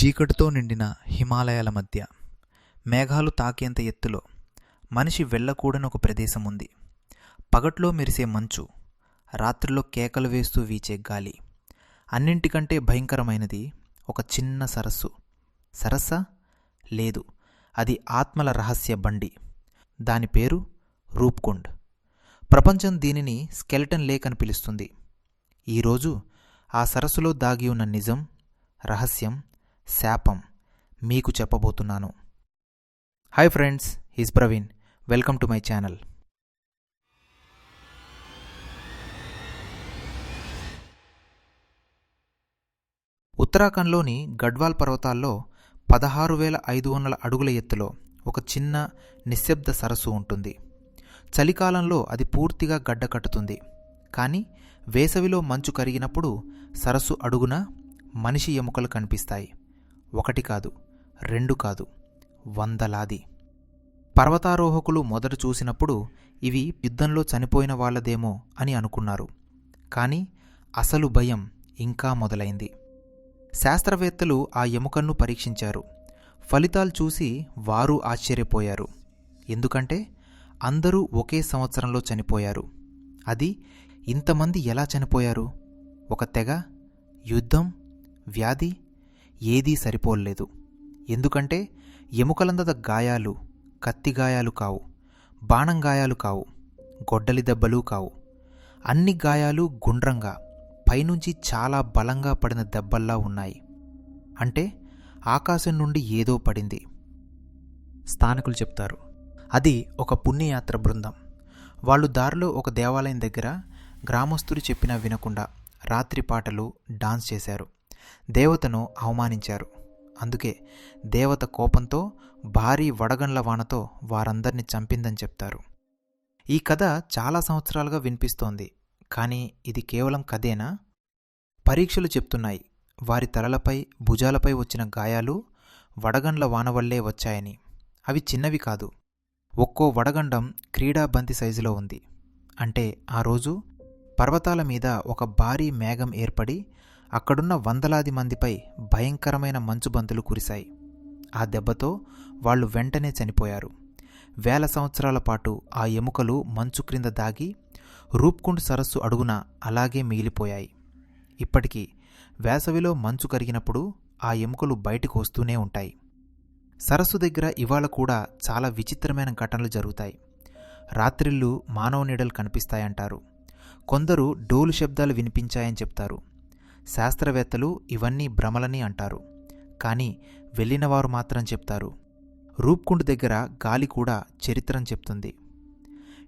చీకటితో నిండిన హిమాలయాల మధ్య మేఘాలు తాకేంత ఎత్తులో మనిషి వెళ్ళకూడని ఒక ప్రదేశం ఉంది. పగట్లో మెరిసే మంచు, రాత్రిలో కేకలు వేస్తూ వీచే గాలి. అన్నింటికంటే భయంకరమైనది ఒక చిన్న సరస్సు. సరస్సా? లేదు, అది ఆత్మల రహస్య బండి. దాని పేరు రూప్కుండ్. ప్రపంచం దీనిని స్కెలిటన్ లేక్ అని పిలుస్తుంది. ఈరోజు ఆ సరస్సులో దాగి ఉన్న నిజం, రహస్యం, శాపం మీకు చెప్పబోతున్నాను. Hi friends, is Praveen. Welcome to my channel. ఉత్తరాఖండ్లోని గడ్వాల్ పర్వతాల్లో 16,500 అడుగుల ఎత్తులో ఒక చిన్న నిశ్శబ్ద సరస్సు ఉంటుంది. చలికాలంలో అది పూర్తిగా గడ్డకట్టుతుంది. కానీ వేసవిలో మంచు కరిగినప్పుడు సరస్సు అడుగున మనిషి ఎముకలు కనిపిస్తాయి. ఒకటి కాదు, రెండు కాదు, వందలాది. పర్వతారోహకులు మొదట చూసినప్పుడు ఇవి యుద్ధంలో చనిపోయిన వాళ్లదేమో అని అనుకున్నారు. కానీ అసలు భయం ఇంకా మొదలైంది. శాస్త్రవేత్తలు ఆ ఎముకలను పరీక్షించారు. ఫలితాలు చూసి వారు ఆశ్చర్యపోయారు. ఎందుకంటే అందరూ ఒకే సంవత్సరంలో చనిపోయారు. అది ఇంతమంది ఎలా చనిపోయారు? ఒక తెగ, యుద్ధం, వ్యాధి ఏదీ సరిపోలేదు. ఎందుకంటే ఎముకలందద గాయాలు కత్తి గాయాలు కావు, బాణం గాయాలు కావు, గొడ్డలి దెబ్బలు కావు. అన్ని గాయాలు గుండ్రంగా, పైనుంచి చాలా బలంగా పడిన దెబ్బల్లా ఉన్నాయి. అంటే ఆకాశం నుండి ఏదో పడింది. స్థానికులు చెప్తారు, అది ఒక పుణ్యయాత్ర బృందం. వాళ్ళు దారిలో ఒక దేవాలయం దగ్గర గ్రామస్తులు చెప్పినా వినకుండా రాత్రి పాటలు, డాన్స్ చేశారు. దేవతను అవమానించారు. అందుకే దేవత కోపంతో భారీ వడగండ్ల వానతో వారందరినీ చంపిందని చెప్తారు. ఈ కథ చాలా సంవత్సరాలుగా వినిపిస్తోంది. కానీ ఇది కేవలం కథేనా? పరీక్షలు చెప్తున్నాయి వారి తలలపై, భుజాలపై వచ్చిన గాయాలు వడగండ్ల వాన వల్లే వచ్చాయని. అవి చిన్నవి కాదు. ఒక్కో వడగండం క్రీడా బంతి సైజులో ఉంది. అంటే ఆ రోజు పర్వతాల మీద ఒక భారీ మేఘం ఏర్పడి అక్కడున్న వందలాది మందిపై భయంకరమైన మంచు బంతులు కురిశాయి. ఆ దెబ్బతో వాళ్ళు వెంటనే చనిపోయారు. వేల సంవత్సరాల పాటు ఆ ఎముకలు మంచు క్రింద దాగి రూప్కుండ్ సరస్సు అడుగున అలాగే మిగిలిపోయాయి. ఇప్పటికీ వేసవిలో మంచు కరిగినప్పుడు ఆ ఎముకలు బయటకు వస్తూనే ఉంటాయి. సరస్సు దగ్గర ఇవాళ కూడా చాలా విచిత్రమైన ఘటనలు జరుగుతాయి. రాత్రిళ్ళు మానవ నీడలు కనిపిస్తాయంటారు. కొందరు డోలు శబ్దాలు వినిపించాయని చెప్తారు. శాస్త్రవేత్తలు ఇవన్నీ భ్రమలని అంటారు. కానీ వెళ్ళినవారు మాత్రం చెప్తారు, రూప్కుండ్ దగ్గర గాలి కూడా చరిత్రని చెప్తుంది.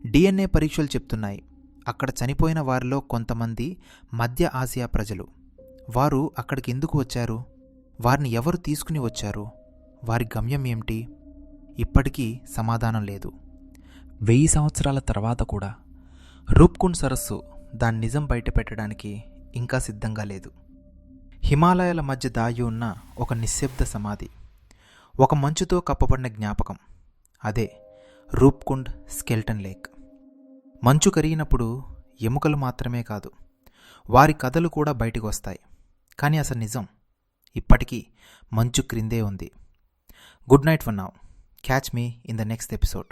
DNA పరీక్షలు చెప్తున్నాయి అక్కడ చనిపోయిన వారిలో కొంతమంది మధ్య ఆసియా ప్రజలు. వారు అక్కడికి ఎందుకు వచ్చారు? వారిని ఎవరు తీసుకుని వచ్చారు? వారి గమ్యం ఏమిటి? ఇప్పటికీ సమాధానం లేదు. 1000 సంవత్సరాల తర్వాత కూడా రూప్కుండ్ సరస్సు దాని నిజం బయట పెట్టడానికి ఇంకా సిద్ధంగా లేదు. హిమాలయాల మధ్య దాగి ఉన్న ఒక నిశ్శబ్ద సమాధి, ఒక మంచుతో కప్పబడిన జ్ఞాపకం. అదే రూప్కుండ్ స్కెలిటన్ లేక్. మంచు కరిగినప్పుడు ఎముకలు మాత్రమే కాదు, వారి కథలు కూడా బయటికి వస్తాయి. కానీ అసలు నిజం ఇప్పటికీ మంచు క్రిందే ఉంది. Good night for now. Catch me in the next episode.